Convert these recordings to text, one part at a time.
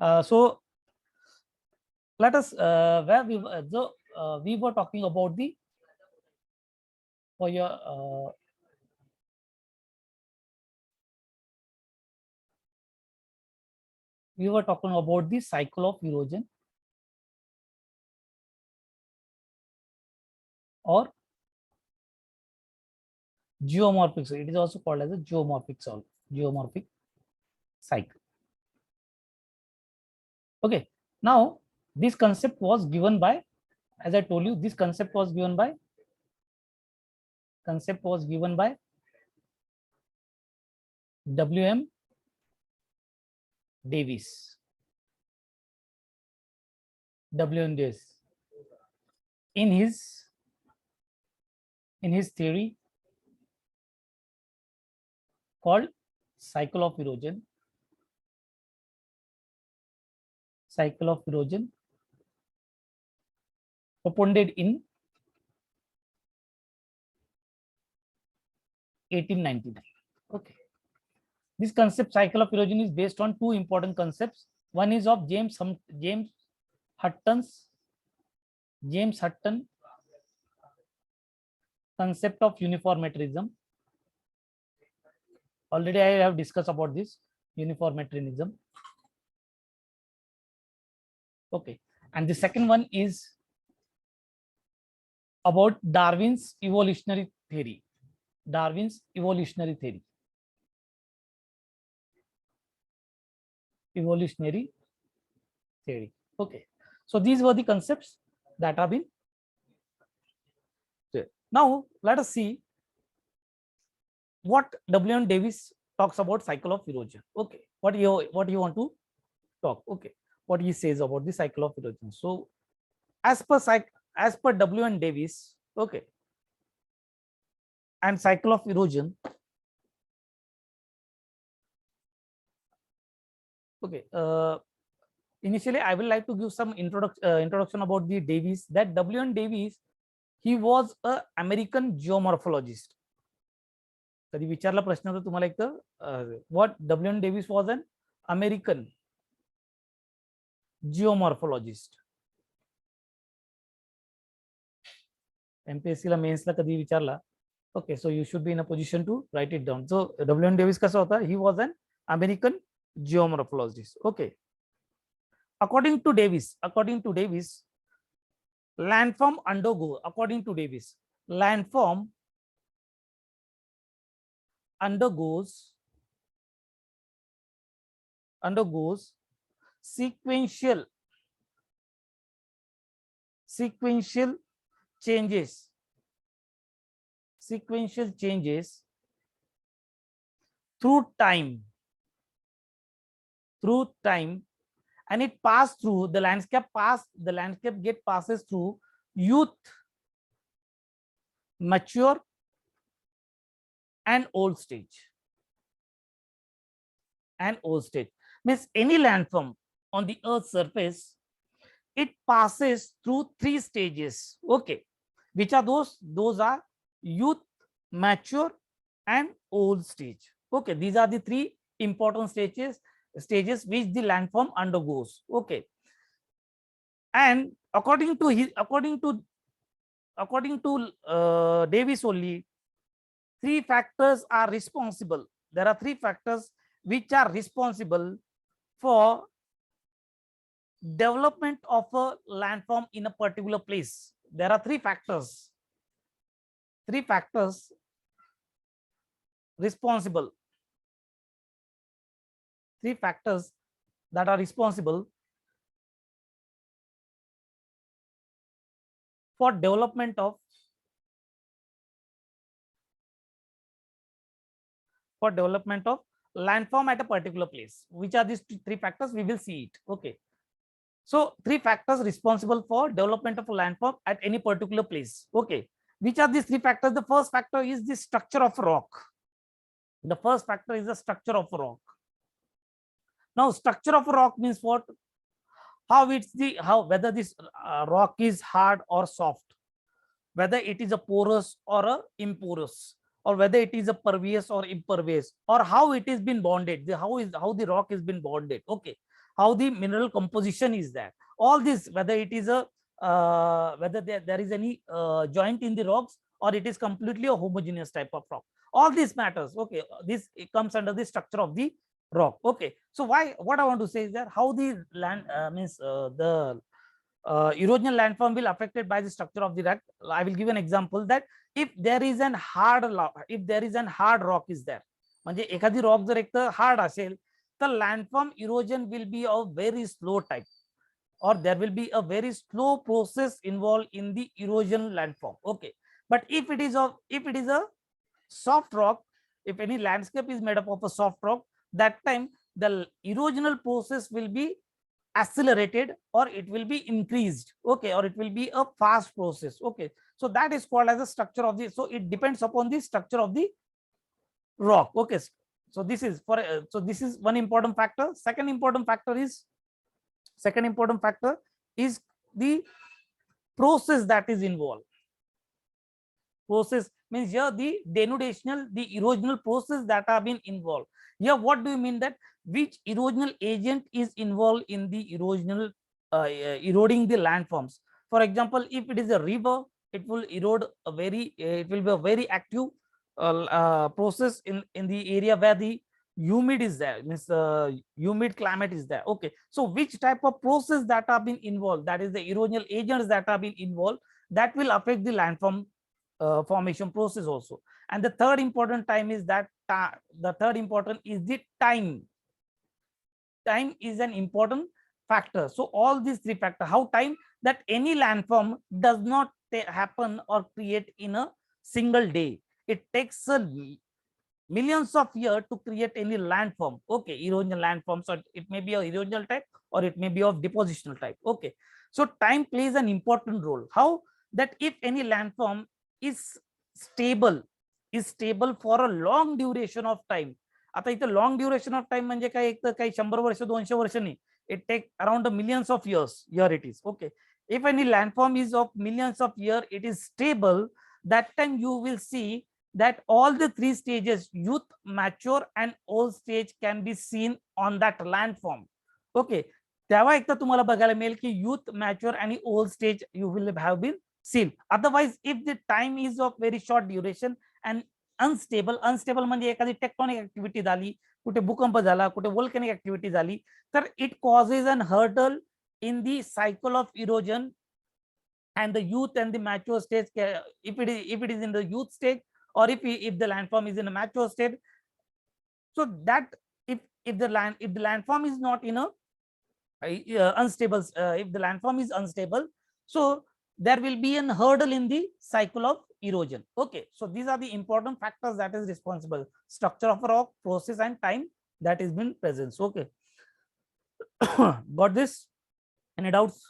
So let us where we were talking about the for your we were talking about the cycle of erosion or geomorphic. So it is also called as a geomorphic cycle. Okay. Now this concept was given by, as I told you, this concept was given by W.M. Davis. W.M. Davis in his theory called cycle of erosion. Propounded in 1899. Okay. This concept, cycle of erosion, is based on two important concepts. One is of James Hutton concept of uniformitarianism. Already I have discussed about this uniformitarianism. Okay. And the second one is about Darwin's evolutionary theory. Evolutionary theory. Okay. So these were the concepts that have been there. Now let us see what W.M. Davis talks about cycle of erosion. Okay. What you want to talk? Okay. What he says about the cycle of erosion. So as per W.M. Davis, okay, and cycle of erosion. Okay. Initially, I would like to give some introduction about the Davis. That W.M. Davis, he was a American geomorphologist. कधी विचारला प्रश्न तर तुम्हाला एक तर what W.M. Davis was an American geomorphologist. MPSC ला mains ला कधी विचारला. Okay, so you should be in a position to write it down. So W.M. Davis कसा होता? He was an American geomorphologist. Okay. According to Davis, landform undergoes sequential changes through time, and it passes through the landscape passes through youth, mature, and old stage. Means any landform on the earth's surface, it passes through three stages. Okay. Which are those? Those are youth, mature, and old stage. Okay. These are the three important stages which the landform undergoes. Okay. And according to Davis only, three factors are responsible. There are three factors which are responsible for development of a landform in a particular place. There are three factors responsible. Three factors that are responsible for development of landform at a particular place. Which are these three factors? We will see it. Okay. So three factors responsible for development of a landform at any particular place. Okay. Which are these three factors? The first factor is the structure of rock. The first factor is the structure of rock. Now, structure of rock means what? Whether this rock is hard or soft, whether it is a porous or a imporous, or whether it is a pervious or impervious, or how it has been bonded, how the rock has been bonded. Okay. how the mineral composition is there. All this, whether it is a whether there is any joint in the rocks, or it is completely a homogeneous type of rock, all this matters. Okay, this it comes under the structure of the rock. Okay, so what I want to say is that how the land means the erosional landform will affected by the structure of the rock. I will give an example that if there is an hard rock is there, म्हणजे एखादी rock जर एक तर hard असेल तर landform erosion will be of very slow type, or there will be a very slow process involved in the erosion landform. Okay, but if it is a soft rock, if any landscape is made up of a soft rock, that time the erosional process will be accelerated, or it will be increased. Okay, or it will be a fast process. Okay, so that is called as a structure of the, so it depends upon the structure of the rock. Okay, so this is for so this is one important factor. Second important factor is the process that is involved. Process means here the denudational, the erosional process that have been involved. Here, what do you mean that which erosional agent is involved in the erosional eroding the landforms? For example, if it is a river, it will erode a very it will be a very active process in the area where the humid is there, means humid climate is there. Okay, so which type of process that have been involved, that is the erosional agents that have been involved, that will affect the landform formation process also. And the third important time is that the third important is the time. Time is an important factor. So all these three factors, how time, that any landform does not happen or create in a single day. It takes a millions of years to create any landform. Okay, erosional landform, so it may be a erosional type or it may be of depositional type. Okay, so time plays an important role. How that if any landform is stable for a long duration of time. आता इथे long duration of time म्हणजे काय, एक तर काही 100 वर्ष 200 वर्ष नाही, it take around millions of years. Here it is. Okay, if any landform is of millions of years, it is stable, that time you will see that all the three stages, youth, mature and old stage, can be seen on that landform. Okay, तेव्हा एक तर तुम्हाला बघायला मिळेल की youth, mature आणि old stage you will have been seen. Otherwise, if the time is of very short duration and unstable म्हणजे एखादी टेक्टोनिक ऍक्टिव्हिटी झाली, कुठे भूकंप झाला, कुठे वोल्कॅनिक ऍक्टिव्हिटी झाली, तर it causes an hurdle in the cycle of erosion and the youth and the mature stage. If it is in the youth stage, or if the landform is in a mature state, so that if the landform is not in a unstable, if the landform is unstable, so there will be an hurdle in the cycle of erosion. Okay, so these are the important factors that is responsible: structure of a rock, process and time that is been present. Okay, got this? Any doubts?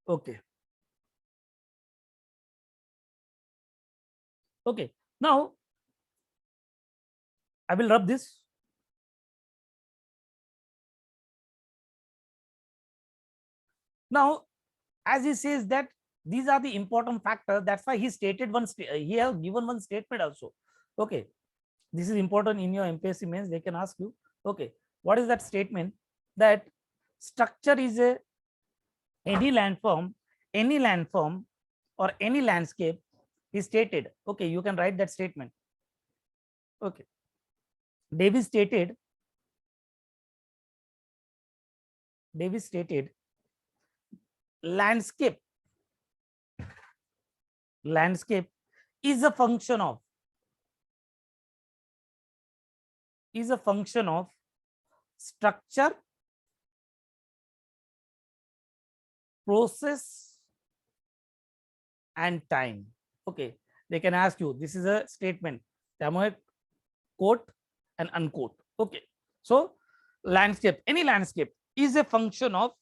Okay. Okay, now I will rub this. Now, as he says that these are the important factors, that's why he stated one, he has given one statement also. Okay, this is important in your MPSC mains, they can ask you. Okay, what is that statement? That structure is a any landform or any landscape is stated. Okay, you can write that statement. Okay, Davis stated landscape is a function of structure, process and time. Okay, they can ask you, this is a statement, quote and unquote. Okay, so landscape, any landscape is a function of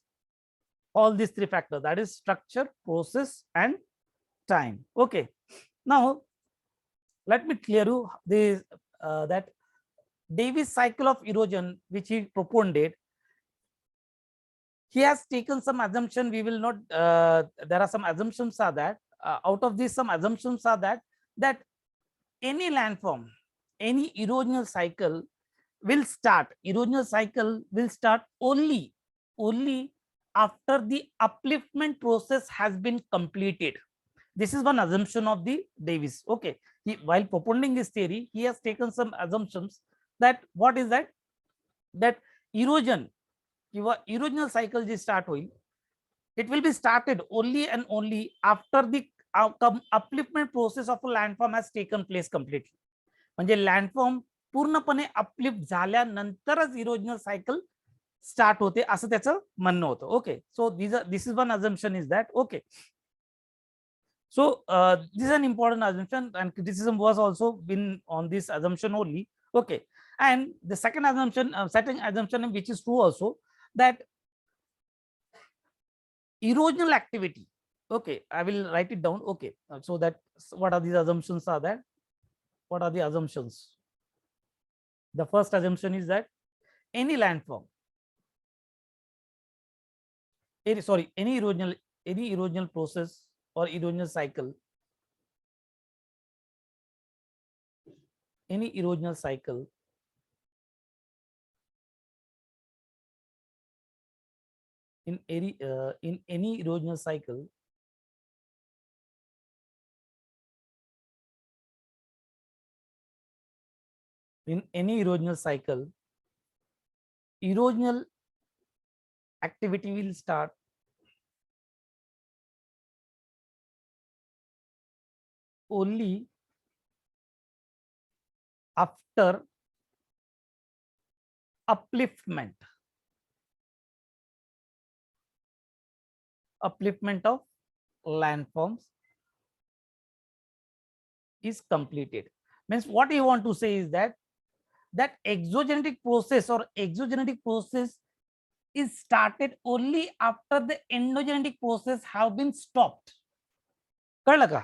all these three factors, that is structure, process and time. Okay, now let me clear you this that Davis cycle of erosion which he proponed, he has taken some assumption. We will not, there are some assumptions are that, out of these some assumptions are that any landform, any erosional cycle will start only after the upliftment process has been completed. This is one assumption of the Davis. Okay, while propounding his theory, he has taken some assumptions that what is that erosion किंवा erosional cycle जे start होईल, it will be started only and only after the upliftment process of a landform has taken place completely. म्हणजे लँडफॉर्म पूर्णपणे uplift झाल्यानंतरच erosional cycle start होते असं त्याचं म्हणणं होतं. Okay, so this is one assumption is that. Okay, so this is an important assumption and criticism was also been on this assumption only. Okay, and the second assumption which is true also, that erosional activity. Okay, I will write it down. Okay, so that what are these assumptions are that, what are the assumptions? The first assumption is that any landform, any erosional process or erosional cycle, any erosional cycle in any erosional cycle erosional activity will start only after upliftment of landforms is completed. Means what you want to say is that exogenetic process is started only after the endogenetic process have been stopped. कळलं का?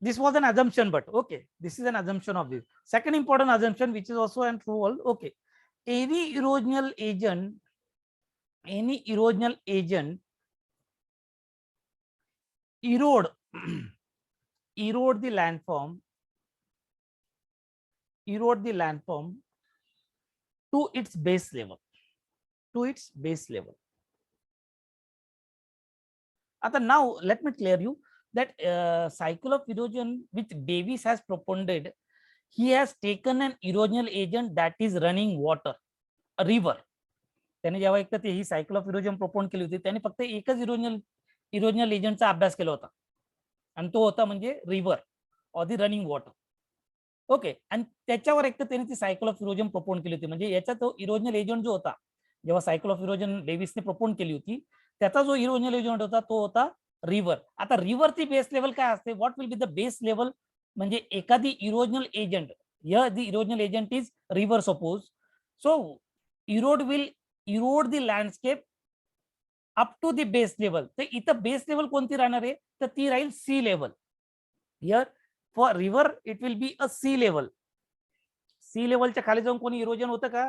This was an assumption, but okay, this is an assumption of this. Second important assumption, which is also an true all. Okay, any erosional agent erode the landform to its base level. Now let me clear you that cycle of erosion which Davis has propounded, he has taken an erosional agent that is running water, a river. त्याने जेव्हा एक तर ही cycle of erosion propane केली होती, त्याने फक्त एकच erosional एजंटचा अभ्यास केला होता आणि तो होता म्हणजे river or the running water. Okay, आणि त्याच्यावर एक तर त्याने ती सायकल ऑफ इरोजन प्रोपोन केली होती. म्हणजे याचा तो इरोजनल एजंट जो होता, जेव्हा सायकल ऑफ इरोजन डेव्हिसने प्रोपोन केली होती, त्याचा जो इरोजनल एजंट होता तो होता रिव्हर. आता रिव्हरची बेस लेवल काय असते, what will be the base level, म्हणजे एखादी erosional agent, here the erosional agent is river suppose. So Erode will erode the landscape up to the base level. तर इथं बेस लेवल कोणती राहणार आहे, तर ती राहील sea level. Here for river it will be a sea level. Sea लेवलच्या खाली जाऊन कोणी इरोजन होतं का?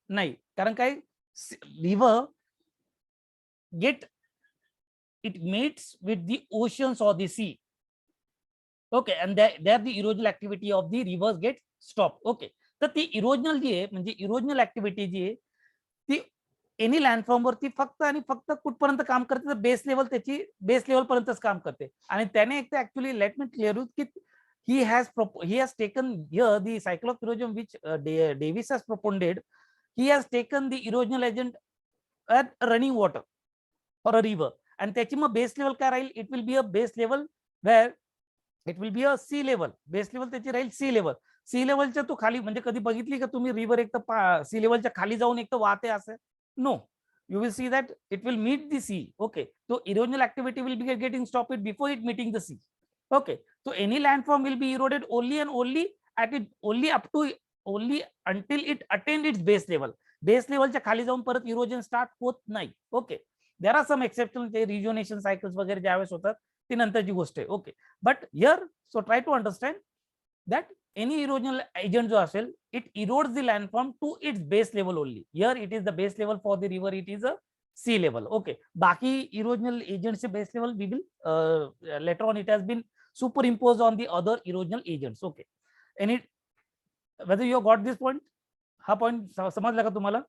नाही, कारण काय, river it meets with the oceans or the sea. Okay, and there the erosional activity of the rivers get stopped. Okay, तर ती इरोजनल जी आहे, म्हणजे इरोजनल ऍक्टिव्हिटी जी आहे ती एनी लँडफॉर्म वरती फक्त आणि फक्त कुठपर्यंत काम करते, तर बेस लेवल त्याची बेस लेवल पर्यंतच काम करते. आणि त्याने एक तर ऍक्च्युअली लेट मी क्लिअर की he has taken here the cycle of erosion which Davis has propounded. He has taken the erosional agent at running water or a river, and त्याची मग base level काय राहील, it will be a base level where it will be a sea level. Base level त्याची राहील sea level. Sea लेवलच्या तो खाली, म्हणजे कधी बघितली का तुम्ही रिव्हर एक तर सी लेवलच्या खाली जाऊन एक तर वाहते असं? No, you will see that it will meet the sea. Okay, so erosional activity will be getting stopped before it meeting the sea. Okay, so any landform will be eroded only and only at it only until it attained its base level. Base level च्या खाली जाऊन परत erosion start होत नाही. Okay, there are some exception, ते rejuvenation cycles वगैरे ज्यावेळेस होतात ती नंतरची गोष्ट आहे. Okay, but here so try to understand that any erosional agent जो असेल, it erodes the landform to its base level only. Here it is the base level for the river, it is a sea level. Okay, बाकी erosional agents से base level we will later on it has been superimposed on the other erosional agents. Okay, and it whether you got this point, हा point समजला का तुम्हाला?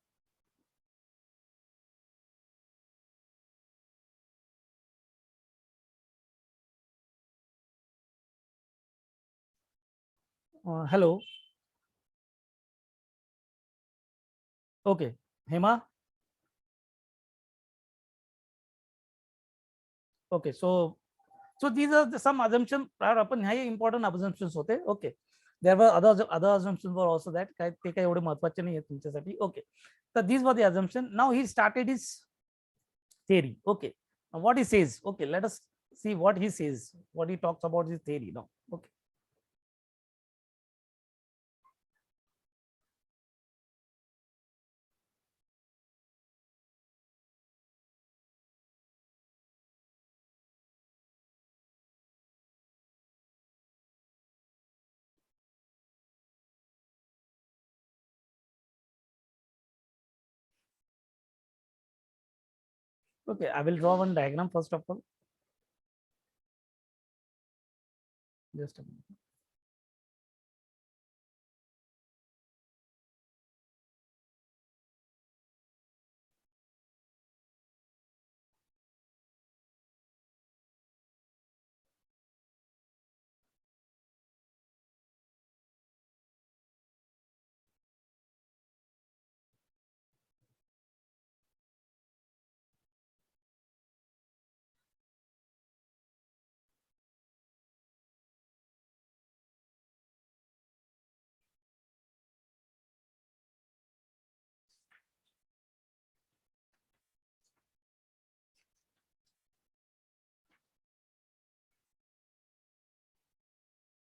Hello. Okay, Hema. Okay, so these are some assumptions. आपण ह्या important assumptions होते. Okay, there were other assumptions were also that काय ते काही एवढे महत्त्वाचे नाही आहेत तुमच्यासाठी. Okay, so these were the assumption. Now he started his theory. Okay, now what he says. Okay, let us see what he says, what he talks about his theory now. Okay. Okay, I will draw one diagram first of all. Just a minute.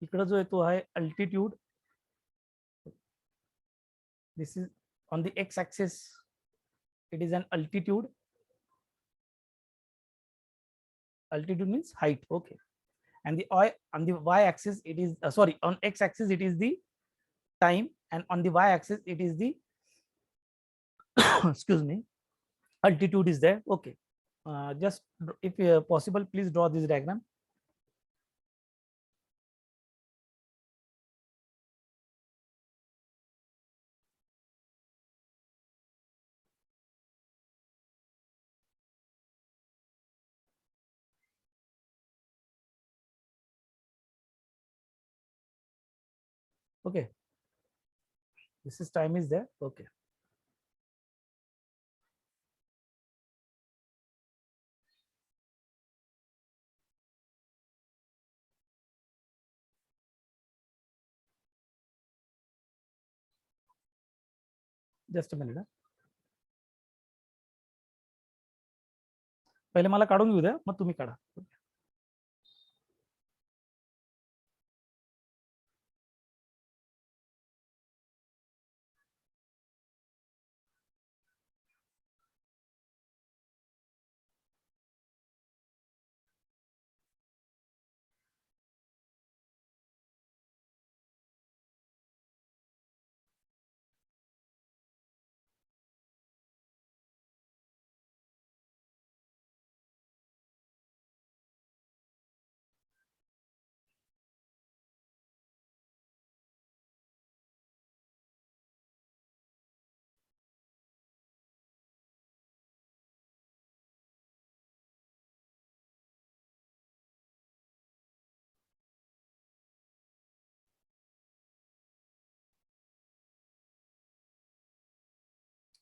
इकडे जो आहे तो आहे altitude. This is on the x-axis. It is an altitude. Altitude means height. Okay, and the on the y-axis it is sorry, on x-axis it is the time, and on the y-axis it is the excuse me, altitude is there. Okay, just if possible, please draw this diagram. Okay, this is time is there. Okay, just a minute. पहिले मला काढून घेऊ द्या, मग तुम्ही काढा.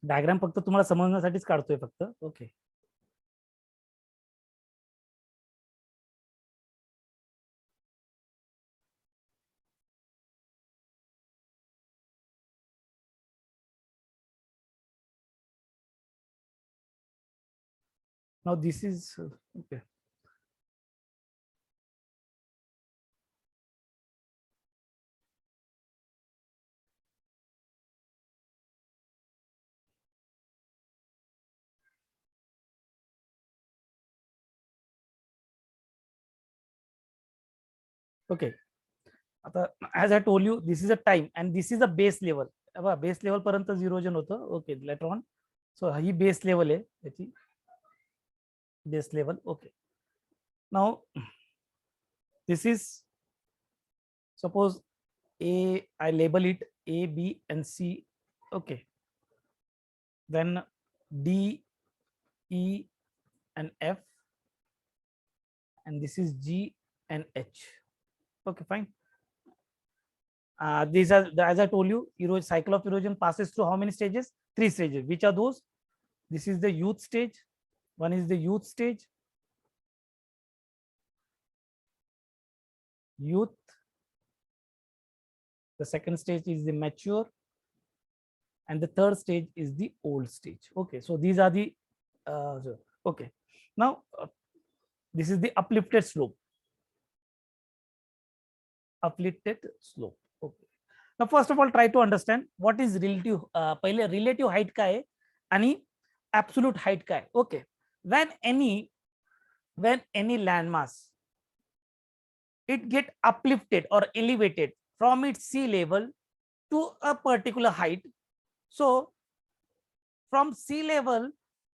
Diagram फक्त तुम्हाला समजण्यासाठीच काढतोय फक्त. Okay, now this is okay. Okay, as I told you, this is a time and this is a base level. Base level पर्यंत इरोजन होतं. Okay, later on. So he base level आहे त्याची, base level. Okay, now this is, suppose A, I label it A, B and C. Okay, then D, E and F, and this is G and H. Okay, fine. These are, as I told you, cycle of erosion passes through how many stages? 3 stages. Which are those? This is the youth stage. One is the youth stage. Youth. The second stage is the mature. And the third stage is the old stage. Okay, so these are the, okay. Now, this is the uplifted slope. Uplifted slope. Okay. Now, first of all, try to understand what is relative. पहिले relative height काय आहे आणि absolute height काय आहे. Okay. When any landmass, it get uplifted or elevated from its sea level to a particular height. So from sea level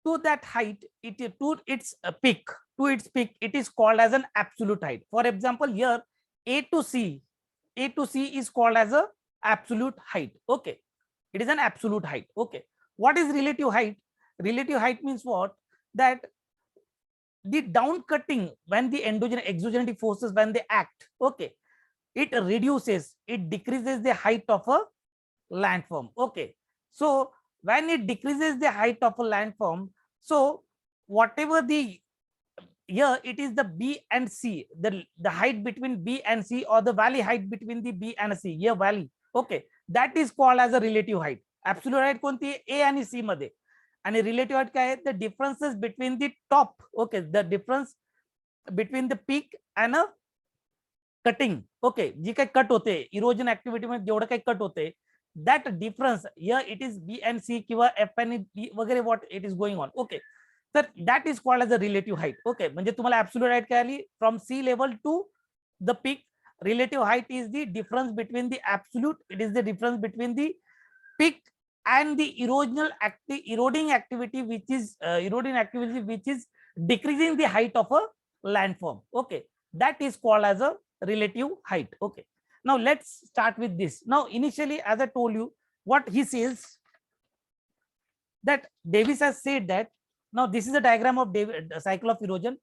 to that height, to its peak, it is called as an absolute height. For example, here A to C is called as a absolute height. Okay, it is an absolute height. Okay, what is relative height? Relative height means what? That the down cutting, when the exogenous forces, when they act, okay, it reduces, it decreases the height of a landform. Okay, so when it decreases the height of a landform, so whatever the, here it is the B and C, the height between B and C, or the valley height between the B and C, here valley. Okay, that is called as a relative height. Absolute height कोणती A आणि C मध्ये, आणि relative height काय आहे? The differences between the top. Okay, the difference between the peak and a cutting. Okay, जी काही cut होते erosion activity मध्ये, जेवढं काही कट होते, that difference, here it is B and C किंवा F and D वगैरे, what it is going on. Okay, so that is called as a relative height. Okay, म्हणजे तुम्हाला absolute height काय आली? From sea level to the peak. Relative height is the difference between the absolute, it is the difference between the peak and the eroding activity which is decreasing the height of a landform. Okay, that is called as a relative height. Okay, now let's start with this. Now initially, as I told you, what he says, that Davis has said that, now this is a diagram of cycle of erosion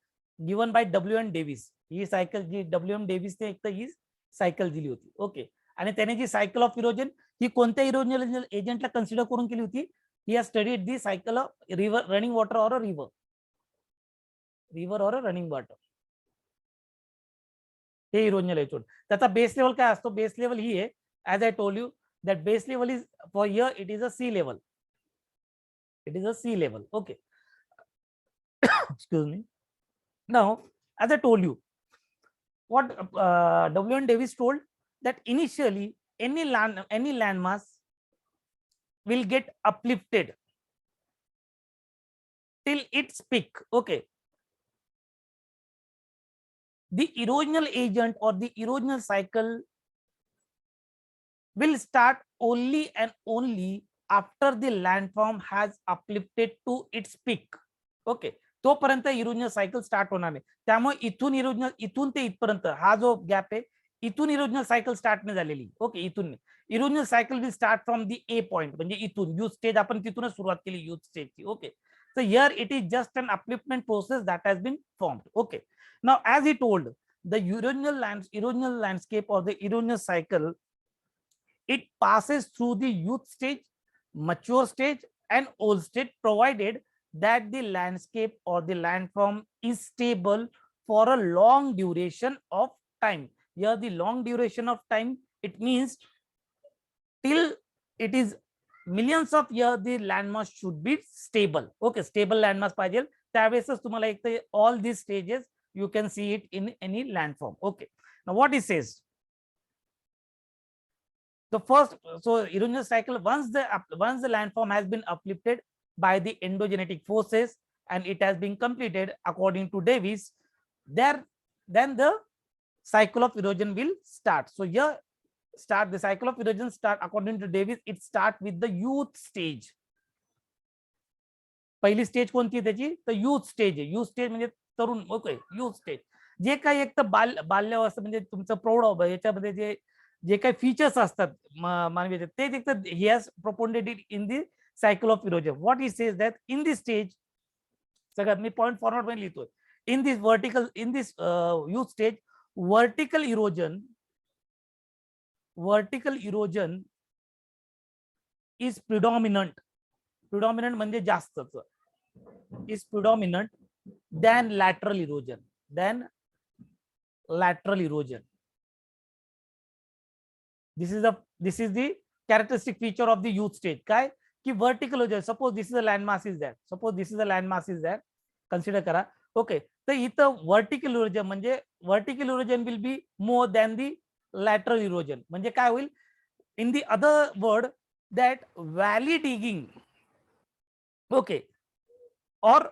given by W.M. Davis. ही cycle जी W.M. Davis ने एक तर ही cycle दिली होती. Okay, आणि त्याने जी सायकल ऑफ इरोजन ही कोणत्या इरोजनल एजंटला कन्सिडर करून केली होती? He has studied the cycle of river, running water or a river or a running water. हे इरोजनल एजंट. त्याचा बेस लेवल काय असतो? बेस लेवल ही आहे, as I told you, that base level is, for here it is a sea level. It is a sea level. Okay. Excuse me. Now, as I told you, what W.M. Davis told, that initially any landmass will get uplifted till its peak. Okay. The erosional agent or the erosional cycle will start only and only after the landform has uplifted to its peak. Okay, तोपर्यंत erosional cycle start होणार नाही. त्यामुळे इथून ते इथपर्यंत हा जो gap आहे, इथून इरोजनल सायकल स्टार्ट नाही झालेली. ओके, इथून erosional cycle will start from the A point, म्हणजे इथून युथ स्टेज, आपण तिथूनच सुरुवात केली युथ स्टेजची. Okay, so here it is just an upliftment process that has been formed. Okay, now as he told, the erosional landscape or the erosional cycle, it passes through the youth stage, mature stage and old stage, provided that the landscape or the landform is stable for a long duration of time. Here the long duration of time, it means till it is millions of years the landmass should be stable. Okay, stable landmass पाहिजे. त्यावेळेसच तुम्हाला एक तर all these stages you can see it in any landform. Okay, now what he says, the first, so erosional cycle, once the landform has been uplifted by the endogenetic forces and it has been completed according to Davis, then the cycle of erosion will start. So here the cycle of erosion start according to Davis, it start with the youth stage. पहिली stage कोणती त्याची, तर youth stage आहे. Youth stage म्हणजे तरुण, okay, youth stage. जे काही एक तर बाल्यावस्था म्हणजे तुमचं प्रौढ याच्यामध्ये जे काही फीचर्स असतात मानवी तेच एक तर he has propounded in the cycle of erosion. What he says that in this stage, सगळ्यात मी पॉइंट फॉरवर्ड मध्ये लिहितोय, in this youth stage vertical erosion is predominant. Predominant म्हणजे जास्तच, is predominant than lateral erosion. This is the characteristic feature of the youth stage. काय की vertical erosion, suppose this is a landmass is there, consider करा. Okay, तर इथं vertical erosion म्हणजे vertical erosion will be more than the lateral erosion. म्हणजे काय होईल, in the other word that valley digging, okay, or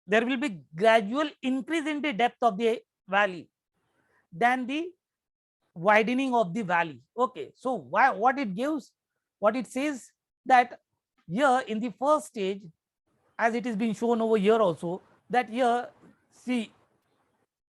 there will be gradual increase in the depth of the valley than the widening of the valley. Okay, so what it gives, what it says, that here in the first stage, as it is being shown over here also, that here, see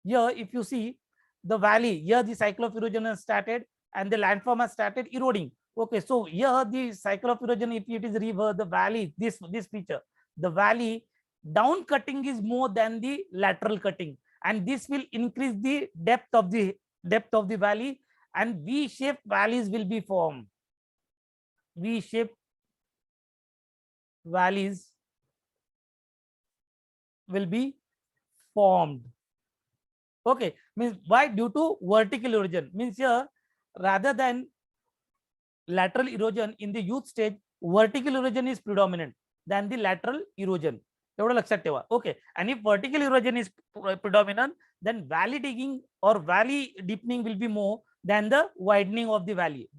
here, if you see the valley, here the cycle of erosion has started and the landform has started eroding. Okay, so here the cycle of erosion, if it is reverse, the valley, this feature, the valley down cutting is more than the lateral cutting, and this will increase the depth of the valley, and V-shaped valleys will be formed. V-shaped valleys will be formed. Okay, means why? Due to vertical erosion. Means here, rather than lateral erosion in the youth stage, vertical erosion is predominant than the lateral erosion. एवढं लक्षात ठेवा. Okay, and if vertical erosion is predominant, then valley digging or valley deepening will be more than the widening of the valley.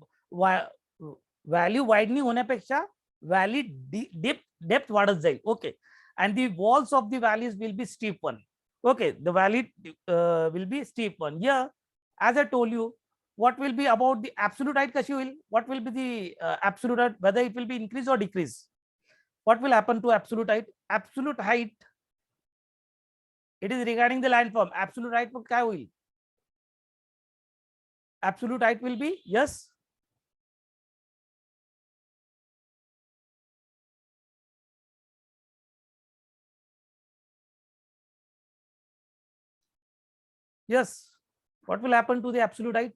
Valley widening होण्यापेक्षा valley depth वाढत जाईल. Okay, and the walls of the valleys will be steep one. Okay, the valley will be steep one. Here, as I told you, what will be about the absolute height, kashi hoil? What will be the absolute height, whether it will be increase or decrease? What will happen to absolute height? Absolute height, it is regarding the landform. Absolute height काय होईल? Absolute height will be, yes, yes. What will happen to the absolute height?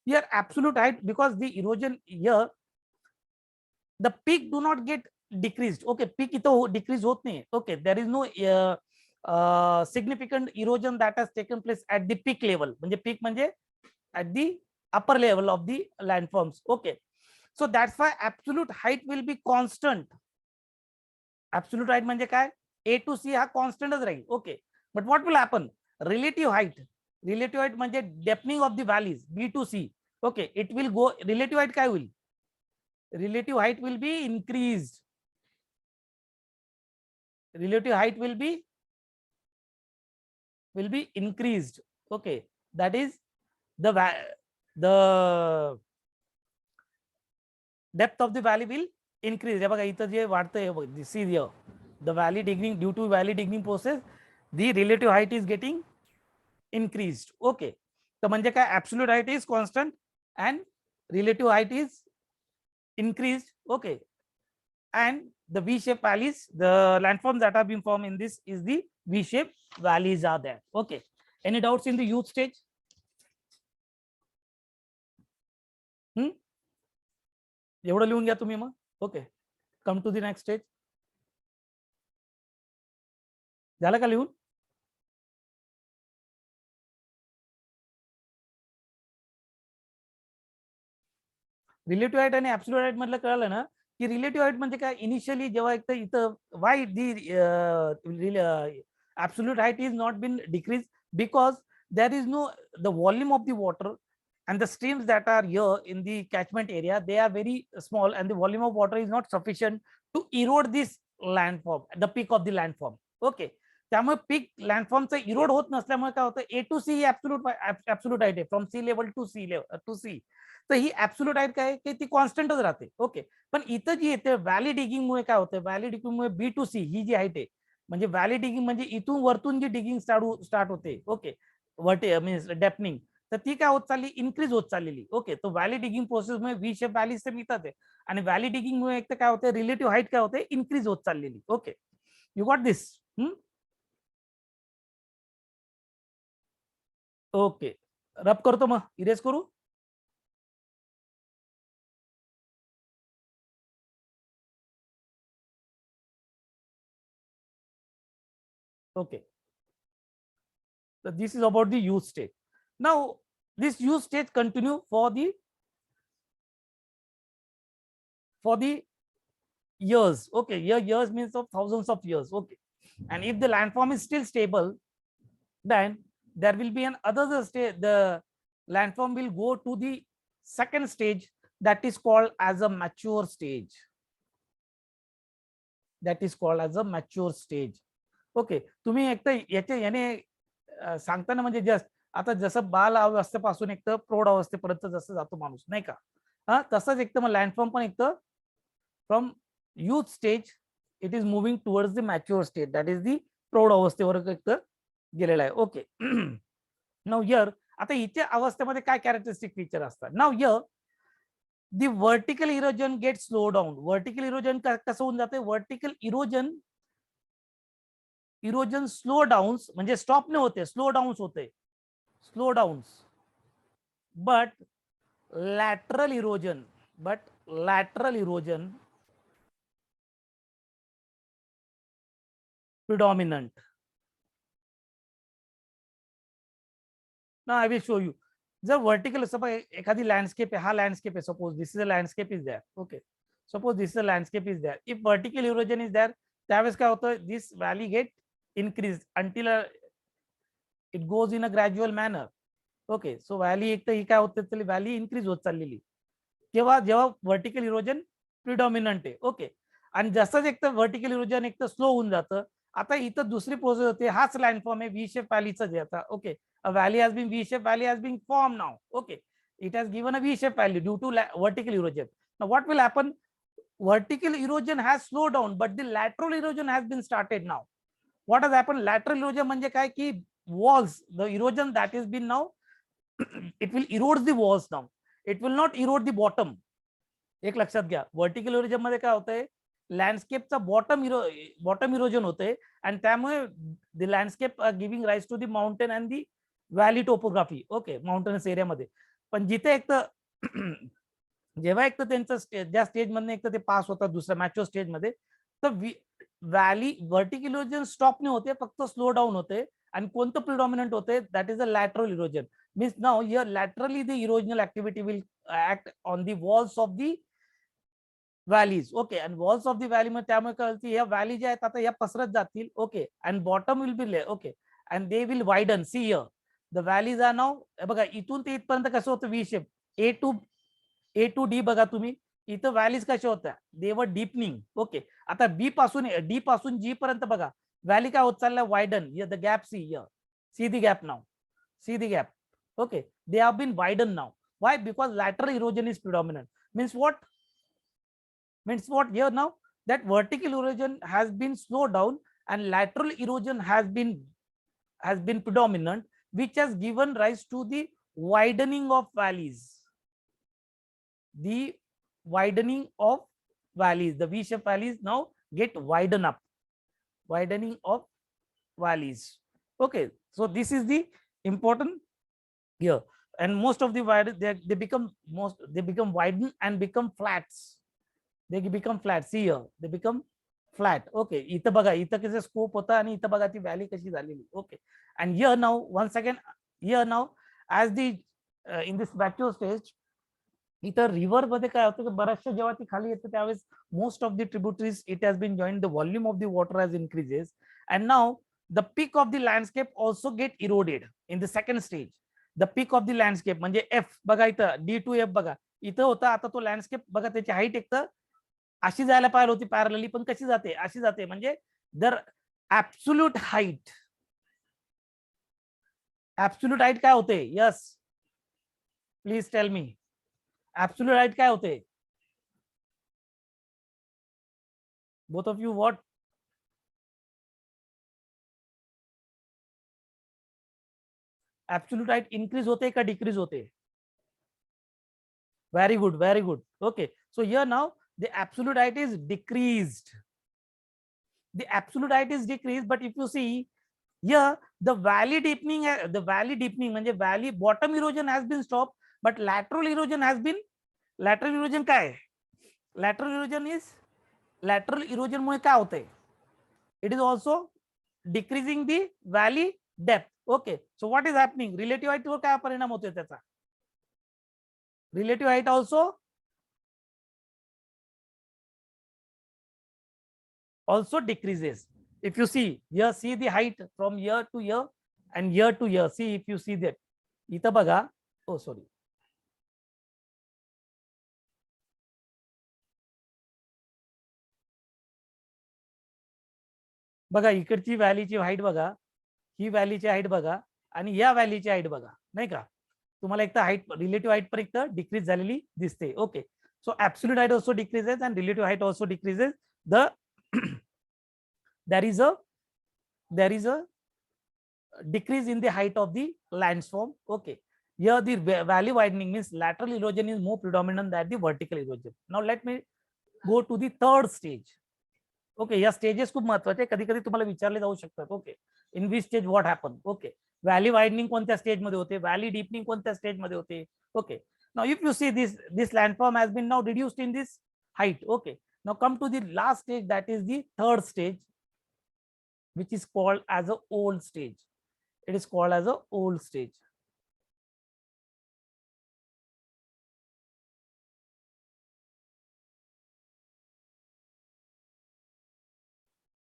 Here absolute height, because the erosion here, the peak do not get decreased. Okay, peak ito decrease hot nahi. Okay, there is no significant erosion that has taken place at the peak level. म्हणजे peak म्हणजे at the upper level of the landforms. Okay, so that's why absolute height will be constant. Absolute height म्हणजे काय, A to C हा constant Raheel. Okay, but what will happen? Relative height म्हणजे deepening of the valleys, B to C. Okay, it will go, relative height काय होईल? Relative height will be increased. Relative height will be increased. Okay, that is the depth of the valley will increase. हे बघा इथं जे वाढतंय, see here, the valley digging, due to valley digging process, the relative height is getting increased. Okay, तर म्हणजे काय, absolute height is constant and relative height is increased. Okay, and the V-shaped valleys, the landforms that have been formed in this is the V-shaped valleys are there. Okay, any doubts in the youth stage? एवढं लिहून घ्या तुम्ही मग. Okay, come to the next stage. झालं का लिहून? Relative height आणि absolute height मधलं कळलं ना, की रिलेटिव्ह हाईट म्हणजे काय, इनिशियली जेव्हा एक तर इथं वाय दी absolute height is not been decreased, because there is no, the volume of the water and the streams that are here in the catchment area, they are very small, and the volume of water is not sufficient to erode this landform, the peak of the landform. Okay, त्यामुळे peak लँडफॉर्मचं erode होत नसल्यामुळे काय होतं, A to C ही absolute height आहे, from sea level to sea level to C. तर ही ऍब्सोल्यूट हाईट काय आहे की ती कॉन्स्टंटच राहते. ओके, पण इथं जी येते व्हॅली डिगिंगमुळे काय होतं, व्हॅली डिगिंगमुळे बी टू सी ही जी हाईट आहे, म्हणजे व्हॅली डिगिंग म्हणजे इथून वरतून जी डिगिंग स्टार्ट होते, ओके, मीन्स डेपनिंग, तर ती काय होत चालली, इन्क्रीज होत चाललेली. ओके, तो व्हॅली डिगिंग प्रोसेसमुळे व्ही शेप व्हॅली सेम मिळतात आहे, आणि व्हॅली डिगिंगमुळे एक तर काय होतं, रिलेटिव्ह हाईट काय होते, इन्क्रीज होत चाललेली. Okay, you got this. Okay, रब करतो, मग इरेज करू. Okay, so this is about the use stage. Now this use stage continue for the years. Okay, years means of thousands of years. Okay, and if the landform is still stable, then there will be an other stage. The landform will go to the second stage, that is called as a mature stage. That is called as a mature stage. Okay, तुम्ही एक तर याचे याने सांगताना म्हणजे just आता जसं बाल अवस्थेपासून एक तर प्रौढ अवस्थेपर्यंत जसं जातो माणूस, नाही का, हा तसंच एक तर मग लँडफॉर्म पण एक तर from youth stage it is moving towards the mature stage, that is the प्रौढ अवस्थेवर एक तर गेलेला आहे. ओके, नाव हियर आता इथे अवस्थेमध्ये काय कॅरेक्टरिस्टिक फीचर असतात. Now here the vertical erosion get slow down. Vertical erosion कसं होऊन जाते, वर्टिकल इरोजन स्लो डाउन्स म्हणजे स्टॉप नाही होते, स्लो डाउन्स होते, slow downs. But lateral erosion predominant. ना आय विल शो यू. जर वर्टिकल सपोज एखादी लँडस्केप आहे, हा लँडस्केप आहे, suppose this is a landscape is there. Okay, suppose this is a landscape is there, if vertical erosion is there, त्यावेळेस काय होतं, this valley get increase until it goes in a gradual manner. Okay, so valley एक तर ही काय होते, valley increase होत चाललेली जेव्हा जेव्हा व्हर्टिकल इरोजन प्रिडॉमिनंट आहे. ओके, आणि जसंच एक तर व्हर्टिकल इरोजन एक तर स्लो होऊन जातं. आता इथं दुसरी प्रोसेस होते, हाच लँडफॉर्म आहे व्ही शेप व्हॅलीचं जे आता. Okay, a valley has been V-shaped valley has been formed now. Okay, it has given a V-shaped valley due to vertical erosion. Now what will happen, vertical erosion has slowed down but the lateral erosion has been started now. What has happened, lateral erosion म्हणजे काय की walls, the erosion that has been now it will erode the walls now, it will not erode the bottom. एक लक्षात घ्या, vertical erosion मध्ये काय होतंय, लँडस्केपचा bottom erosion होते, आणि त्यामुळे the landscape giving rise to the mountain and the valley topography. Okay, mountainous एरियामध्ये. पण जिथे एक तर जेव्हा एक तर त्यांचं ज्या स्टेज मधून एक तर ते पास होतात दुसऱ्या मॅच्युअर स्टेज मध्ये, तर व्हॅली वर्टिकल इरोजन स्टॉप नाही होते, फक्त स्लो डाऊन होते. आणि कोणतं प्रिडॉमिनंट होते, that is a lateral erosion. Means now here laterally the erosional activity will act on the walls of the valleys. Okay, आणि वॉल्स ऑफ द व्हॅली मध्ये त्यामुळे कळते या व्हॅली ज्या आहेत आता या पसरत जातील. Okay, and bottom will be okay, and they will widen. See here the valleys are now, बघा इथून ते इथपर्यंत कसं होतं V shape, A to D बघा तुम्ही, इथं व्हॅलीज कशा होत्या, दे वर डीपनिंग. ओके, आता डी पासून जी पर्यंत बघा व्हॅली काय होत चालल्या, widen. The gap see here, see the gap now, see the gap. Okay, they have been widened now. Why? Because lateral erosion is predominant. Means what here now, that vertical erosion has been slowed down and lateral erosion has been predominant, which has given rise to the widening of valleys. The widening of valleys, the V-shaped valleys now get widen up, widening of valleys. Okay, so this is the important here, and most of the wide they become widen and become flats. They become flat. See here, they become flat. Okay, इथं बघा, इथं कसं scope होता आणि इथं बघा ती valley कशी झालेली. Okay, and here now once again, here now as the in this mature stage, इथं रिव्हर मध्ये काय होतं की बऱ्याचशा जेव्हा ती खाली येते त्यावेळेस most of the tributaries it has been join, the volume of the water has increases, and now the peak of the landscape also get eroded in the second stage. The peak of the landscape म्हणजे F बघा इथं, D to F बघा इथं होता, आता तो landscape बघा त्याची हाईट एक तर अशी जायला पाहिजे होती पॅरलली, पण कशी जाते, अशी जाते. म्हणजे जर ऍब्सोल्यूट हाईट, ऍब्सोल्यूट हाईट काय होते? Yes, please tell me, absolute height काय होते? Both of you what? Absolute height increase होते का डिक्रीज होते? Very good, very good. Okay, so here now the absolute height is decreased. The absolute height is decreased, but if you see here, the valley deepening, म्हणजे valley bottom erosion has been stopped, but lateral erosion has been, lateral erosion काय? Lateral erosion is, lateral erosion मुळे काय होते? It is also decreasing the valley depth. Okay, so what is happening? Relative height वर काय परिणाम होतोय त्याचा? Relative height also decreases. If you see here, see the height from here to here and here to here. See, if you see that, इथं बघा, oh sorry, बघा इकडची व्हॅलीची height बघा, ही व्हॅलीची height बघा आणि या व्हॅलीची हाईट बघा, नाही का? तुम्हाला एक तर हाईट, रिलेटिव्ह हाईट पण एक तर डिक्रीज झालेली दिसते. Okay, so absolute height also decreases and relative height also decreases. The there is a decrease in the height of the landform. Okay, here the valley widening means lateral erosion is more predominant than the vertical erosion. Now let me go to the third stage. Okay, या stages खूप महत्वाचे, कधी कधी तुम्हाला विचारले जाऊ शकतात. Okay, in which stage what happen? Okay, valley widening कोणत्या स्टेज मध्ये होते? व्हॅली डीपनिंग कोणत्या स्टेज मध्ये होते? Okay, now if you see this landform has been now reduced in this height. Okay, now come to the last stage, that is the third stage, which is called as a old stage. It is called as a old stage.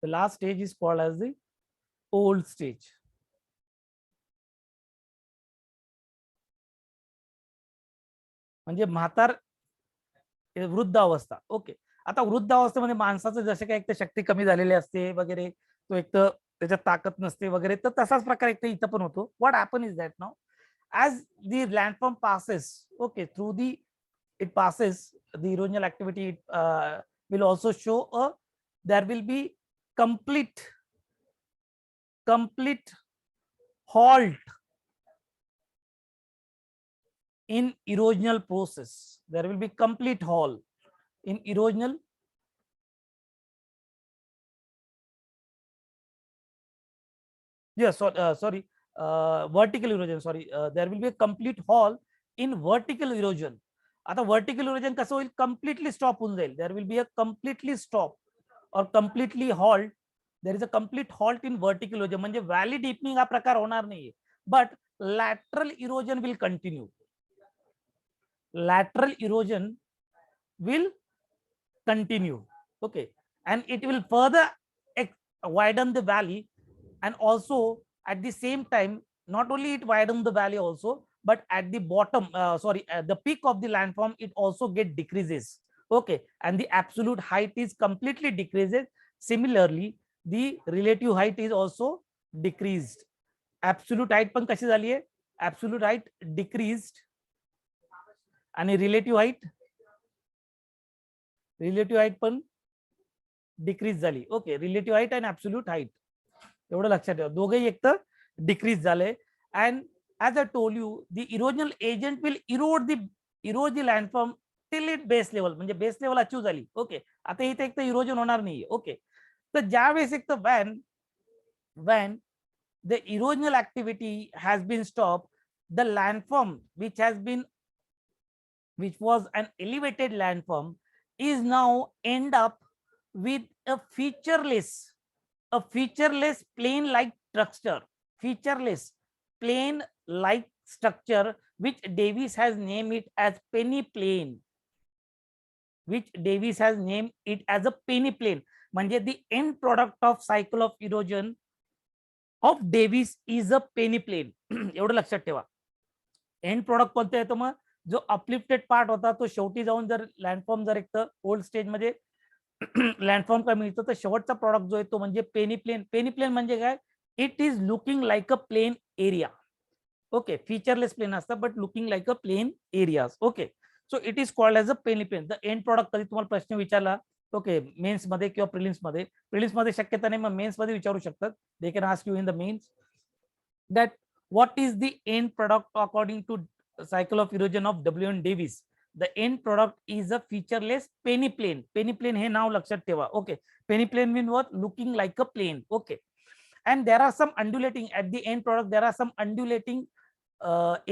The last stage is called as the old stage. म्हणजे म्हातार, वृद्ध अवस्था. Okay, आता वृद्ध अवस्थेमध्ये माणसाचं जसे काही एक तर शक्ती कमी झालेली असते वगैरे, तो एक तर त्याच्यात ताकद नसते वगैरे, तर तसाच प्रकार एक तर इथं पण होतो. What happen is that now, as the landform passes, okay, through the, it passes the erosional activity, it will also show there will be complete halt in erosional process. There will be complete halt in erosional, yes, sorry, vertical erosion, sorry, there will be a complete halt in vertical erosion. आता vertical erosion कसं होईल? Completely stop होऊन जाईल. There will be a completely stop और completely halt. There is a complete halt in vertical erosion. म्हणजे valley deepening हा प्रकार होणार नाहीये, but lateral erosion will continue. Lateral erosion will continue. Okay, and it will further widen the valley, and also at the same time, not only it widen the valley also, but at the bottom, the peak of the landform, it also get decreases. Okay, and the absolute height is completely decreases. Similarly, the relative height is also decreased. Absolute height पण कशी झाली आहे? Absolute height decreased आणि relative height पण decrease झाली. Okay, relative height आणि absolute height एवढं लक्षात ठेवा, दोघेही एक तर डिक्रीज झाले. And as a told you, the erosional agent will Erode the लँडफॉर्म till it base level, म्हणजे बेस लेवल अचीव झाली. ओके, आता इथे एक तर इरोजन होणार नाहीये. ओके, तर ज्यावेळेस एक तर when the erosional activity has been stopped, the landform which was an elevated landform is now end up with a featureless plain like structure, featureless plain like structure, which Davis has named it as penny plane, which Davis has named it as a penny plane. म्हणजे the end product of cycle of erosion of Davis is a penny plane. एवढं लक्षात ठेवा. And product कोणतं येतो? मग जो uplifted part होता तो शेवटी जाऊन जर लँडफॉर्म जर एक तर ओल्ड स्टेज मध्ये लँडफॉर्म काय मिळतं, तर शेवटचा प्रॉडक्ट जो आहे तो म्हणजे पेनी प्लेन. पेनी प्लेन म्हणजे काय, it is looking like a plain area. Okay, featureless plain असतं but looking like a plain areas. Okay, so it is called as a peneplain. The end product कधी तुम्हाला प्रश्न विचारला, ओके, मेन्स मध्ये किंवा prelims मध्ये, prelims मध्ये शक्यता नाही, मग मेन्स मध्ये विचारू शकतात. They can ask you in the mains that what is the end product according to cycle of erosion of W.N. Davis. The end product is a featureless penny plane. Penny plane हे नाव लक्षात ठेवा. Okay, penny plane mean what, looking like a plane. Okay, and there are some undulating at the end product, there are some undulating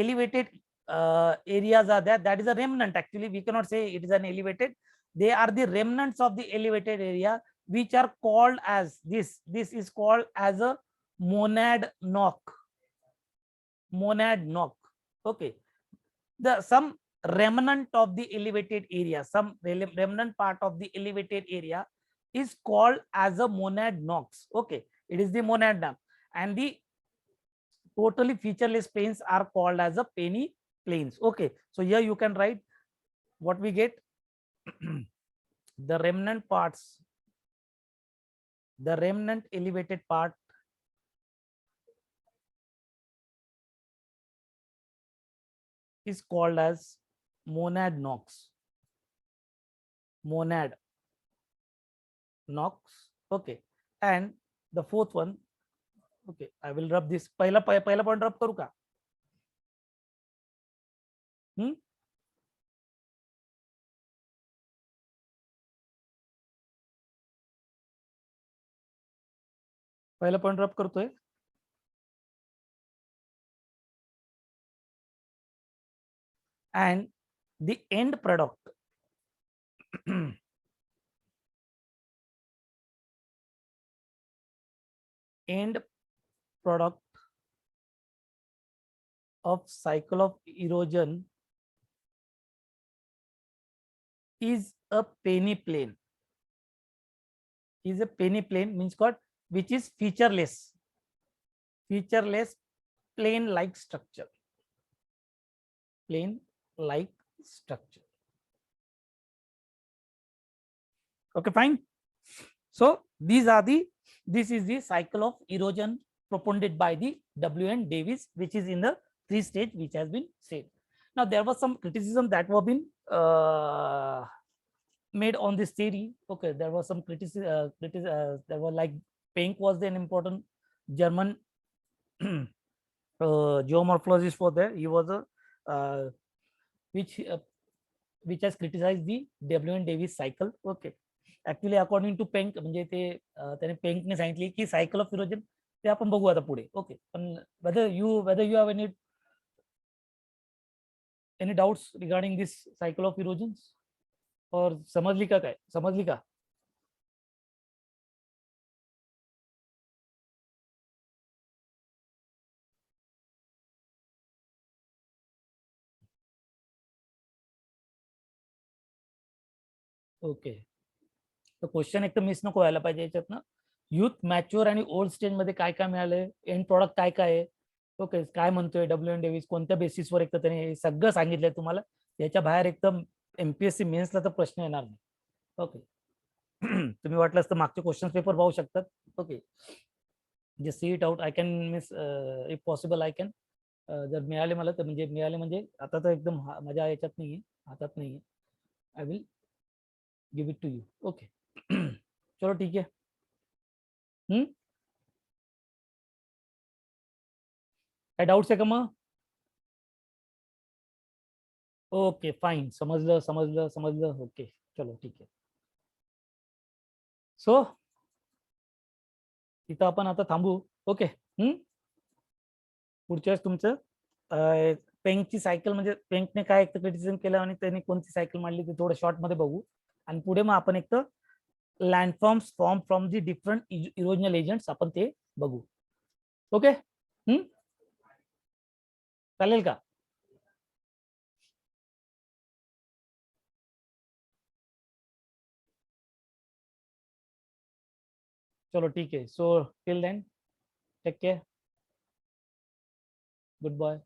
elevated areas are there. That is a remnant. Actually we cannot say it is an elevated, they are the remnants of the elevated area which are called as this is called as a monad knock. Monad knock. Okay, the some remnant of the elevated area, some remnant part of the elevated area is called as a monad knocks. Okay, it is the monad knock, and the totally featureless planes are called as a penny planes. Okay, so here you can write what we get. The remnant parts, the remnant elevated part is called as monad knocks. Monad knocks. Okay, and the fourth one, okay, I will rub this. पहिला point rub करू का? पहिला point रब करतोय. And the end product end product of cycle of erosion is a penny plane. Is a penny plane means what, which is featureless plane like structure. Plane like structure. Okay, fine. So these are the, this is the cycle of erosion proponed by the W.N. Davis, which is in the 3 stage, which has been said. Now there was some criticism that were been made on this theory. Okay, there was some criticism. There were like Penck was an important German geomorphologist for there. He was a which has criticized the W.N. Davis cycle. Okay, actually according to Penck म्हणजे ते त्याने पेंकने सांगितले की cycle of erosion ते आपण बघू आता पुढे. ओके, पण whether you have any doubts regarding this cycle of erosions, और समजली का काय, समजली का? ओके, तर क्वेश्चन एक तर मिस नको व्हायला पाहिजे याच्यातनं. युथ मॅच्युअर आणि ओल्ड स्टेज मध्ये काय काय मिळालंय, एंड प्रॉडक्ट काय काय आहे. ओके, काय म्हणतोय W.N. डेव्हिस, कोणत्या बेसिसवर, एक तर त्याने सगळं सांगितलंय तुम्हाला. याच्या बाहेर एकदम MPSC मेन्सला तर प्रश्न येणार नाही. ओके, तुम्ही वाटलंच तर मागचे क्वेश्चन पेपर पाहू शकतात. Okay, J see it out I can miss if possible I can, जर मिळाले मला तर, म्हणजे मिळाले म्हणजे आता तर एकदम माझ्या याच्यात नाहीये, हातात नाहीये. I will give it to you. Okay, चलो ठीक आहे. काय डाउट्स आहे का मग? ओके फाइन, समजलं समजलं समजलं. ओके, चलो ठीक आहे. सो इथं आपण आता थांबू. ओके, पुढच्या वेळेस तुमचं पेंकची सायकल, म्हणजे पेंकने काय एक क्रिटिसिझम केलं आणि त्याने कोणती सायकल मांडली ते थोडं शॉर्ट मध्ये बघू. आणि पुढे मग आपण एक तर landforms form from the different erosional agents आपण ते बघू. ओके, चालेल का? चलो ठीक है. So till then take care, good bye.